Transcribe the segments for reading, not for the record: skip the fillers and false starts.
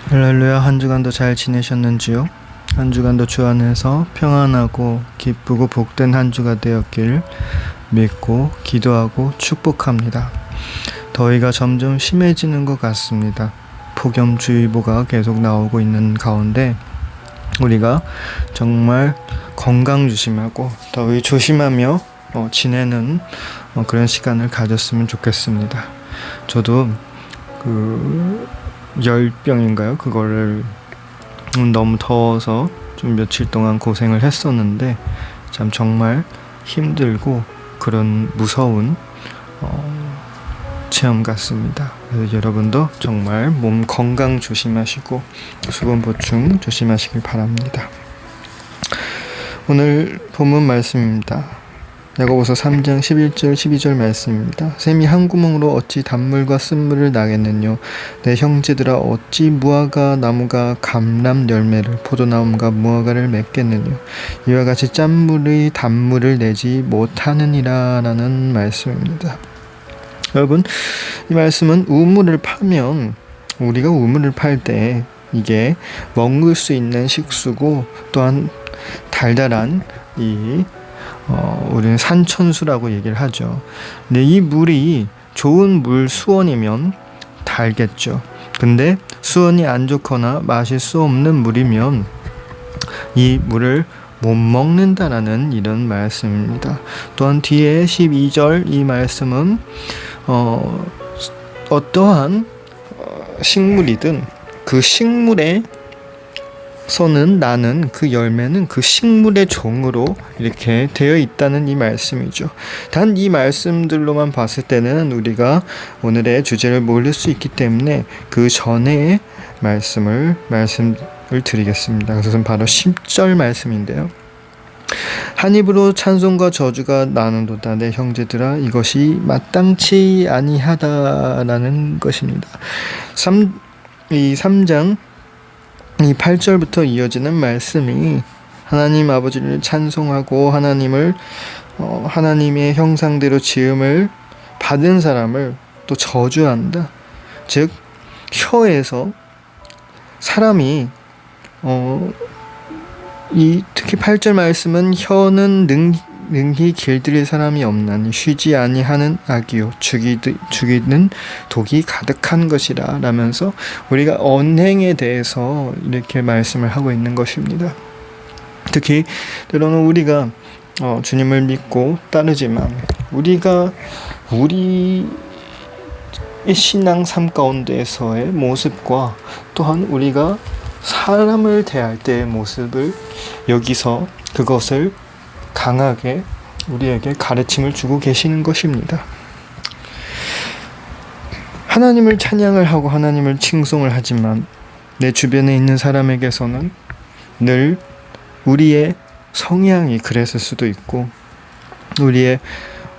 할렐루야. 한 주간도 잘 지내셨는지요? 한 주간도 주 안에서 평안하고 기쁘고 복된 한 주가 되었길 믿고 기도하고 축복합니다. 더위가 점점 심해지는 것 같습니다. 폭염주의보가 계속 나오고 있는 가운데 우리가 정말 건강 조심하고 더위 조심하며 지내는 그런 시간을 가졌으면 좋겠습니다. 저도 열병인가요? 그거를 너무 더워서 좀 며칠 동안 고생을 했었는데 참 정말 힘들고 그런 무서운 체험 같습니다. 그래서 여러분도 정말 몸 건강 조심하시고 수분 보충 조심하시길 바랍니다. 오늘 본문 말씀입니다. 야고보서 3장 11절 12절 말씀입니다. 샘이 한 구멍으로 어찌 단물과 쓴물을 나겠느뇨. 내 형제들아 어찌 무화과 나무가 감람 열매를 포도나무가 무화과를 맺겠느뇨. 이와 같이 짠물이 단물을 내지 못하느니라 라는 말씀입니다. 여러분, 이 말씀은 우물을 파면 우리가 우물을 팔 때 이게 먹을 수 있는 식수고 또한 달달한 우리는 산천수라고 얘기를 하죠. 근데 이 물이 좋은 물 수원이면 달겠죠. 근데 수원이 안 좋거나 마실 수 없는 물이면 이 물을 못 먹는다라는 이런 말씀입니다. 또한 뒤에 12절 이 말씀은 어떠한 식물이든 그 식물에 서는 나는 그 열매는 그 식물의 종으로 이렇게 되어 있다는 이 말씀이죠. 단 이 말씀들로만 봤을 때는 우리가 오늘의 주제를 모를 수 있기 때문에 그 전에 말씀을 드리겠습니다. 그것은 바로 10절 말씀인데요. 한 입으로 찬송과 저주가 나는도다. 내 형제들아 이것이 마땅치 아니하다라는 것입니다. 3장 이 8절부터 이어지는 말씀이 하나님 아버지를 찬송하고 하나님의 형상대로 지음을 받은 사람을 또 저주한다. 즉 혀에서 사람이 특히 8절 말씀은 혀는 능히 길들일 사람이 없나니 쉬지 아니하는 악이요 죽이는 독이 가득한 것이라 라면서 우리가 언행에 대해서 이렇게 말씀을 하고 있는 것입니다. 특히 때로는 우리가 주님을 믿고 따르지만 우리의 신앙 삶 가운데에서의 모습과 또한 우리가 사람을 대할 때의 모습을 여기서 그것을 강하게 우리에게 가르침을 주고 계시는 것입니다. 하나님을 찬양을 하고 하나님을 칭송을 하지만 내 주변에 있는 사람에게서는 늘 우리의 성향이 그랬을 수도 있고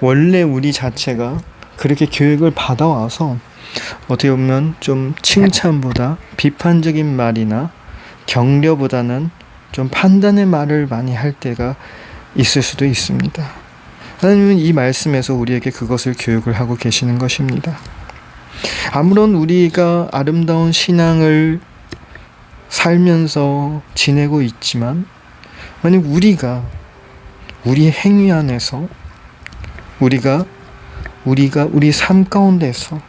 원래 우리 자체가 그렇게 교육을 받아와서 어떻게 보면 좀 칭찬보다 비판적인 말이나 격려보다는 좀 판단의 말을 많이 할 때가 있을 수도 있습니다. 하나님은 이 말씀에서 우리에게 그것을 교육을 하고 계시는 것입니다. 아무런 우리가 아름다운 신앙을 살면서 지내고 있지만 만약 우리의 행위 안에서 우리 삶 가운데서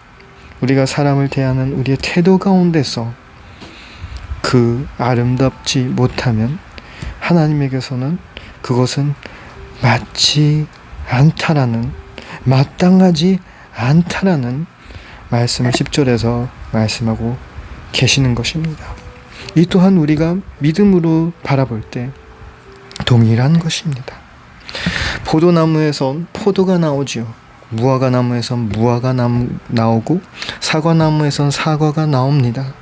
우리가 사람을 대하는 우리의 태도 가운데서 그 아름답지 못하면 하나님에게서는 그것은 마땅하지 않다라는 말씀을 10절에서 말씀하고 계시는 것입니다. 이 또한 우리가 믿음으로 바라볼 때 동일한 것입니다. 포도나무에선 포도가 나오지요. 무화과나무에선 무화과 나오고 사과나무에선 사과가 나옵니다.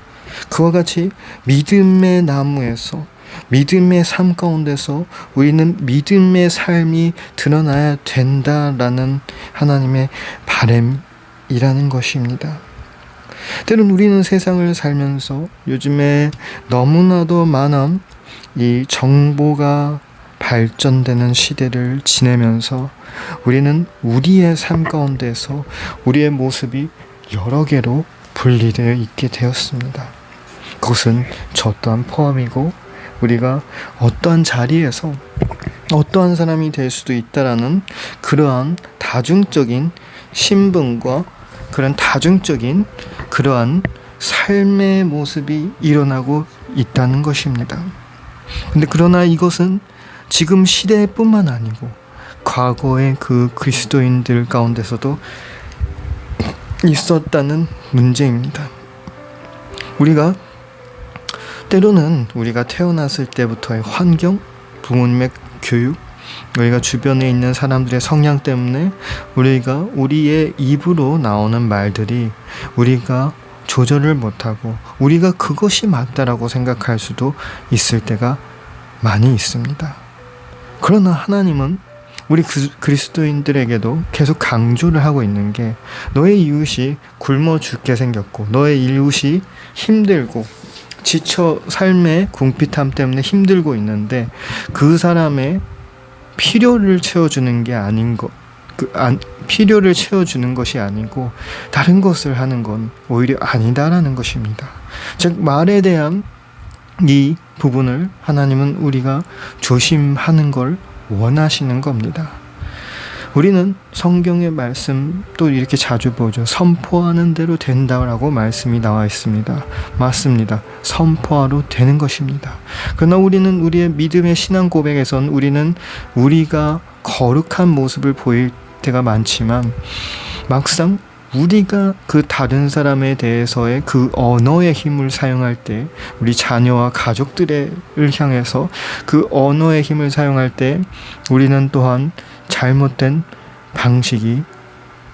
그와 같이 믿음의 나무에서 믿음의 삶 가운데서 우리는 믿음의 삶이 드러나야 된다라는 하나님의 바람이라는 것입니다. 때론 우리는 세상을 살면서 요즘에 너무나도 많은 이 정보가 발전되는 시대를 지내면서 우리는 우리의 삶 가운데서 우리의 모습이 여러 개로 분리되어 있게 되었습니다. 그것은 저 또한 포함이고 우리가 어떠한 자리에서 어떠한 사람이 될 수도 있다라는 그러한 다중적인 신분과 그런 다중적인 그러한 삶의 모습이 일어나고 있다는 것입니다. 근데 그러나 이것은 지금 시대뿐만 아니고 과거의 그 그리스도인들 가운데서도 있었다는 문제입니다. 우리가 때로는 우리가 태어났을 때부터의 환경, 부모님의 교육, 우리가 주변에 있는 사람들의 성향 때문에 우리가 우리의 입으로 나오는 말들이 우리가 조절을 못하고 우리가 그것이 맞다라고 생각할 수도 있을 때가 많이 있습니다. 그러나 하나님은 우리 그리스도인들에게도 계속 강조를 하고 있는 게 너의 이웃이 굶어 죽게 생겼고 너의 이웃이 힘들고 지쳐 삶의 궁핍함 때문에 힘들고 있는데 그 사람의 필요를 채워주는 게 아닌 것, 필요를 채워주는 것이 아니고 다른 것을 하는 건 오히려 아니다라는 것입니다. 즉 말에 대한 이 부분을 하나님은 우리가 조심하는 걸 원하시는 겁니다. 우리는 성경의 말씀도 이렇게 자주 보죠. 선포하는 대로 된다라고 말씀이 나와 있습니다. 맞습니다. 선포하러 되는 것입니다. 그러나 우리는 우리의 믿음의 신앙 고백에선 우리는 우리가 거룩한 모습을 보일 때가 많지만 막상 우리가 그 다른 사람에 대해서의 그 언어의 힘을 사용할 때 우리 자녀와 가족들을 향해서 그 언어의 힘을 사용할 때 우리는 또한 잘못된 방식이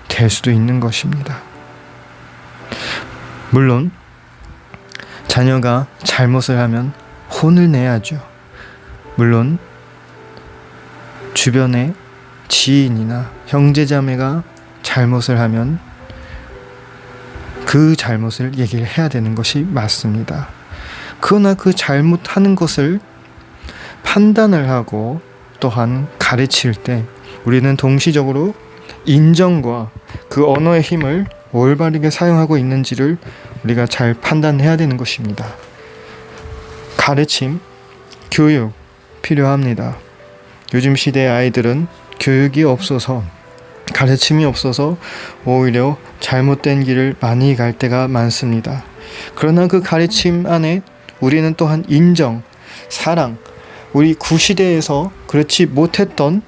될 수도 있는 것입니다. 물론 자녀가 잘못을 하면 혼을 내야죠. 물론 주변의 지인이나 형제자매가 잘못을 하면 그 잘못을 얘기를 해야 되는 것이 맞습니다. 그러나 그 잘못하는 것을 판단을 하고 또한 가르칠 때 우리는 동시적으로 인정과 그 언어의 힘을 올바르게 사용하고 있는지를 우리가 잘 판단해야 되는 것입니다. 가르침, 교육 필요합니다. 요즘 시대의 아이들은 교육이 없어서 가르침이 없어서 오히려 잘못된 길을 많이 갈 때가 많습니다. 그러나 그 가르침 안에 우리는 또한 인정, 사랑, 우리 구시대에서 그렇지 못했던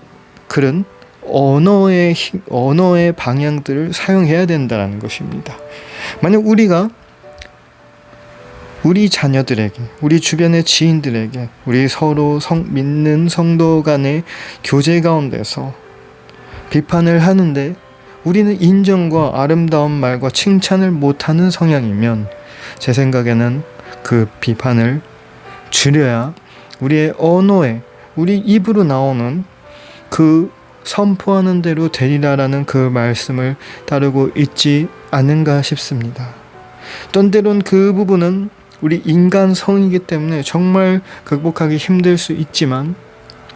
그런 언어의 방향들을 사용해야 된다는 것입니다. 만약 우리가 우리 자녀들에게, 우리 주변의 지인들에게, 우리 서로 믿는 성도 간의 교제 가운데서 비판을 하는데 우리는 인정과 아름다운 말과 칭찬을 못하는 성향이면 제 생각에는 그 비판을 줄여야 우리의 언어에 우리 입으로 나오는 그 선포하는 대로 되리라라는 그 말씀을 따르고 있지 않은가 싶습니다. 때론 그 부분은 우리 인간성이기 때문에 정말 극복하기 힘들 수 있지만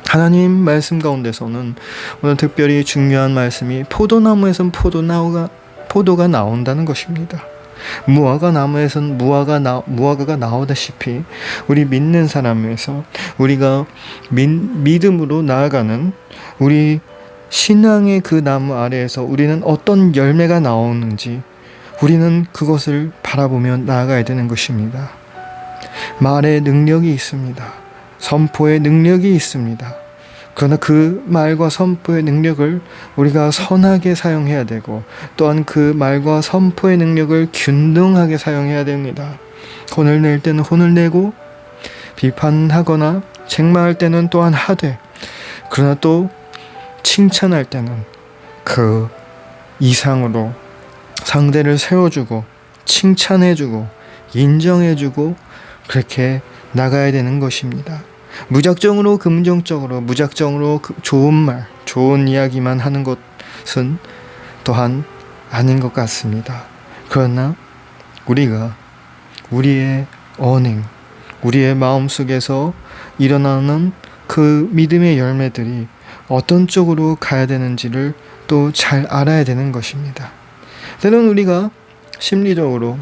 하나님 말씀 가운데서는 오늘 특별히 중요한 말씀이 포도나무에선 포도가 나온다는 것입니다. 무화과 나무에선 무화과가 나오다시피 우리 믿는 사람에서 우리가 믿음으로 나아가는 우리 신앙의 그 나무 아래에서 우리는 어떤 열매가 나오는지 우리는 그것을 바라보며 나아가야 되는 것입니다. 말의 능력이 있습니다. 선포의 능력이 있습니다. 그러나 그 말과 선포의 능력을 우리가 선하게 사용해야 되고 또한 그 말과 선포의 능력을 균등하게 사용해야 됩니다. 혼을 낼 때는 혼을 내고 비판하거나 책망할 때는 또한 하되 그러나 또 칭찬할 때는 그 이상으로 상대를 세워주고 칭찬해주고 인정해주고 그렇게 나가야 되는 것입니다. 무작정으로 긍정적으로 무작정으로 좋은 말, 좋은 이야기만 하는 것은 또한 아닌 것 같습니다. 그러나 우리가 우리의 언행, 우리의 마음속에서 일어나는 그 믿음의 열매들이 어떤 쪽으로 가야 되는지를 또 잘 알아야 되는 것입니다. 때로는 우리가 심리적으로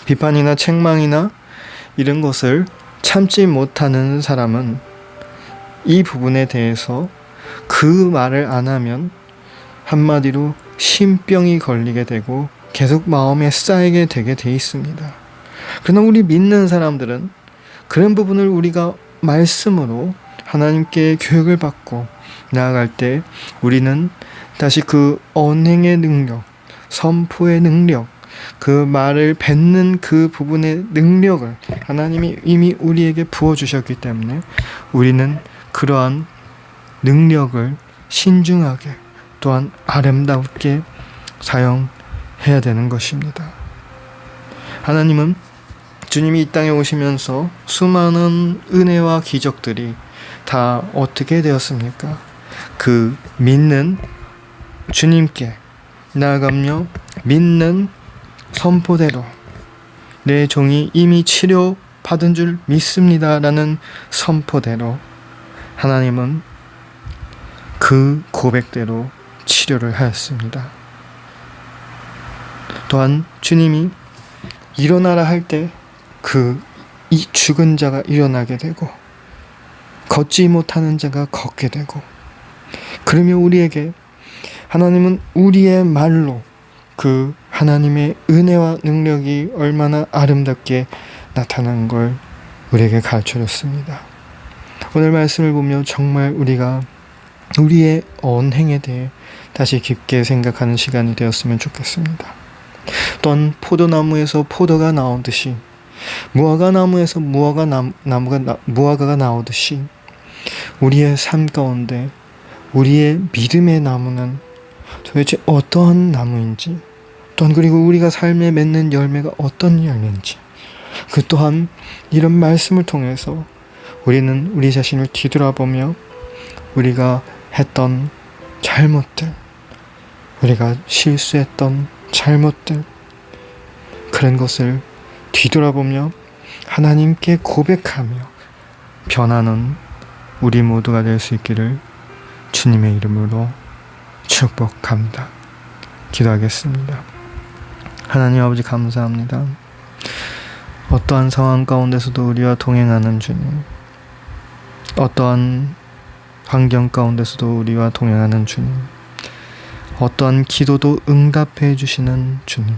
비판이나 책망이나 이런 것을 참지 못하는 사람은 이 부분에 대해서 그 말을 안 하면 한마디로 신병이 걸리게 되고 계속 마음에 쌓이게 되게 돼 있습니다. 그러나 우리 믿는 사람들은 그런 부분을 우리가 말씀으로 하나님께 교육을 받고 나아갈 때 우리는 다시 그 언행의 능력, 선포의 능력, 그 말을 뱉는 그 부분의 능력을 하나님이 이미 우리에게 부어주셨기 때문에 우리는 그러한 능력을 신중하게 또한 아름답게 사용해야 되는 것입니다. 하나님은 주님이 이 땅에 오시면서 수많은 은혜와 기적들이 다 어떻게 되었습니까? 그 믿는 주님께 나아가며 믿는 선포대로 내 종이 이미 치료받은 줄 믿습니다라는 선포대로 하나님은 그 고백대로 치료를 하였습니다. 또한 주님이 일어나라 할 때 이 죽은 자가 일어나게 되고 걷지 못하는 자가 걷게 되고, 그러며 우리에게 하나님은 우리의 말로 그 하나님의 은혜와 능력이 얼마나 아름답게 나타난 걸 우리에게 가르쳐줬습니다. 오늘 말씀을 보며 정말 우리가 우리의 언행에 대해 다시 깊게 생각하는 시간이 되었으면 좋겠습니다. 또한 포도나무에서 포도가 나오듯이, 무화과나무에서 무화과가 나오듯이 우리의 삶 가운데 우리의 믿음의 나무는 도대체 어떠한 나무인지, 또한 그리고 우리가 삶에 맺는 열매가 어떤 열매인지, 그 또한 이런 말씀을 통해서 우리는 우리 자신을 뒤돌아보며 우리가 했던 잘못들, 우리가 실수했던 잘못들, 그런 것을 뒤돌아보며 하나님께 고백하며 변하는 우리 모두가 될 수 있기를 주님의 이름으로 축복합니다. 기도하겠습니다. 하나님 아버지 감사합니다. 어떠한 상황 가운데서도 우리와 동행하는 주님, 어떠한 환경 가운데서도 우리와 동행하는 주님, 어떠한 기도도 응답해 주시는 주님,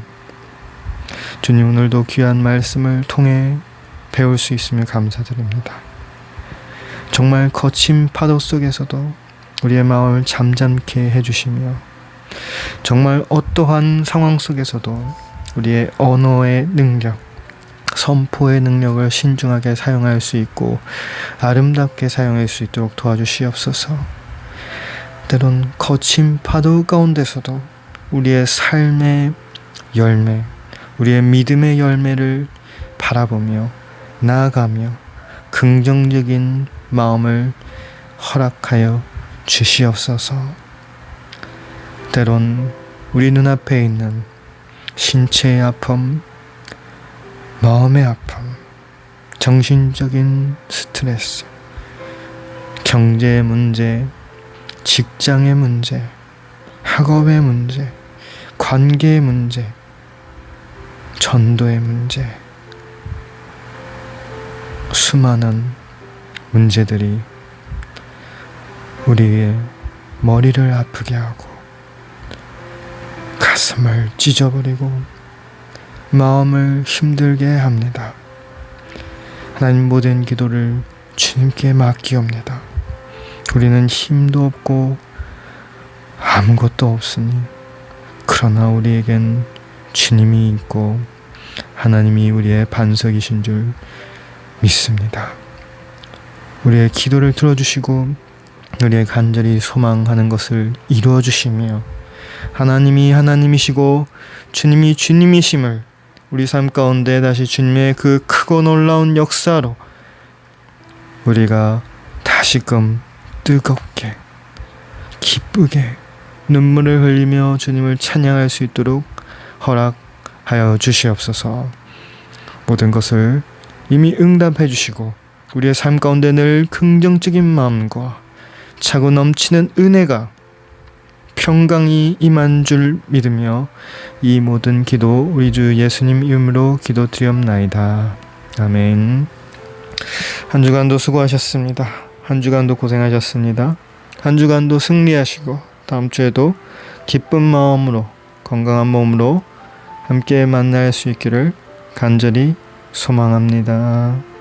주님 오늘도 귀한 말씀을 통해 배울 수 있으며 감사드립니다. 정말 거친 파도 속에서도 우리의 마음을 잠잠케 해주시며, 정말 어떠한 상황 속에서도 우리의 언어의 능력, 선포의 능력을 신중하게 사용할 수 있고 아름답게 사용할 수 있도록 도와주시옵소서. 때론 거친 파도 가운데서도 우리의 삶의 열매, 우리의 믿음의 열매를 바라보며 나아가며 긍정적인 마음을 허락하여 주시옵소서. 때론 우리 눈앞에 있는 신체의 아픔, 마음의 아픔, 정신적인 스트레스, 경제의 문제, 직장의 문제, 학업의 문제, 관계의 문제, 전도의 문제, 수많은 문제들이 우리의 머리를 아프게 하고 가슴을 찢어버리고 마음을 힘들게 합니다. 하나님, 모든 기도를 주님께 맡기옵니다. 우리는 힘도 없고 아무것도 없으니, 그러나 우리에겐 주님이 있고 하나님이 우리의 반석이신 줄 믿습니다. 우리의 기도를 들어주시고 우리의 간절히 소망하는 것을 이루어 주시며, 하나님이 하나님이시고 주님이 주님이심을 우리 삶 가운데 다시 주님의 그 크고 놀라운 역사로 우리가 다시금 뜨겁게 기쁘게 눈물을 흘리며 주님을 찬양할 수 있도록 허락하여 주시옵소서. 모든 것을 이미 응답해 주시고 우리의 삶 가운데 늘 긍정적인 마음과 차고 넘치는 은혜가 평강이 임한 줄 믿으며 이 모든 기도 우리 주 예수님 이름으로 기도드리옵나이다. 아멘. 한 주간도 수고하셨습니다. 한 주간도 고생하셨습니다. 한 주간도 승리하시고 다음 주에도 기쁜 마음으로 건강한 몸으로 함께 만날 수 있기를 간절히 소망합니다.